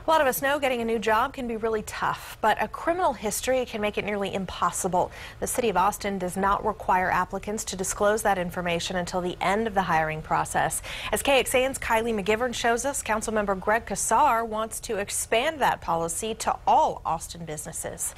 A lot of us know getting a new job can be really tough, but a criminal history can make it nearly impossible. The city of Austin does not require applicants to disclose that information until the end of the hiring process. As KXAN's Kylie McGivern shows us, Councilmember Greg Casar wants to expand that policy to all Austin businesses.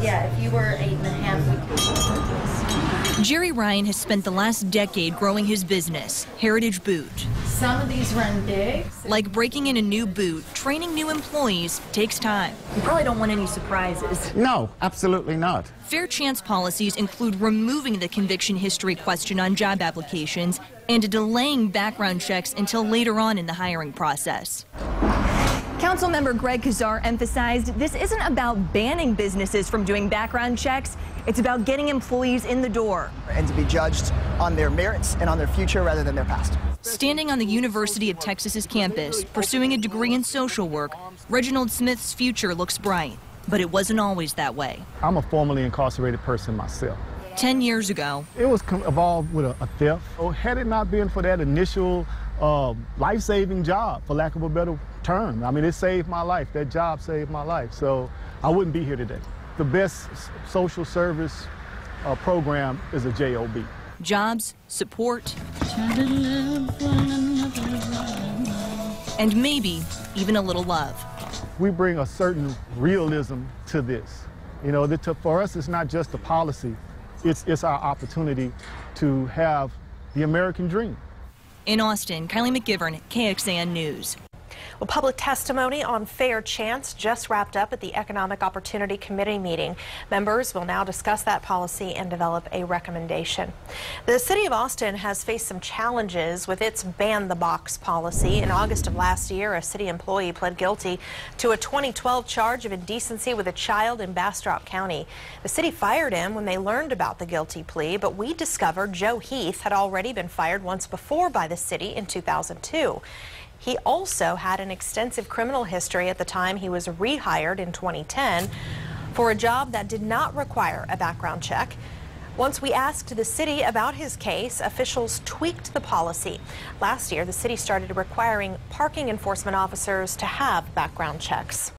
Yeah, if you were 8.5, we could. Jerry Ryan has spent the last decade growing his business, Heritage Boot. Some of these run big. Like breaking in a new boot, training new employees takes time. You probably don't want any surprises. No, absolutely not. Fair chance policies include removing the conviction history question on job applications and delaying background checks until later on in the hiring process. Councilmember Greg Casar emphasized this isn't about banning businesses from doing background checks. It's about getting employees in the door. And to be judged on their merits and on their future rather than their past. Standing on the University of Texas's campus, pursuing a degree in social work, Reginald Smith's future looks bright. But it wasn't always that way. I'm a formerly incarcerated person myself. 10 years ago, it was involved with a theft. Had it not been for that initial life-saving job, for lack of a better term, I mean, it saved my life. That job saved my life. So I wouldn't be here today. The best social service program is a JOB. Jobs, support, and maybe even a little love. We bring a certain realism to this. You know, for us, it's not just a policy. It's our opportunity to have the American dream. In Austin, Kylie McGivern, KXAN News. Well, public testimony on fair chance just wrapped up at the Economic Opportunity Committee meeting. Members will now discuss that policy and develop a recommendation. The city of Austin has faced some challenges with its ban the box policy. In August of last year, a city employee pled guilty to a 2012 charge of indecency with a child in Bastrop County. The city fired him when they learned about the guilty plea, but we discovered Joe Heath had already been fired once before by the city in 2002. He also had an extensive criminal history at the time he was rehired in 2010 for a job that did not require a background check. Once we asked the city about his case, officials tweaked the policy. Last year, the city started requiring parking enforcement officers to have background checks.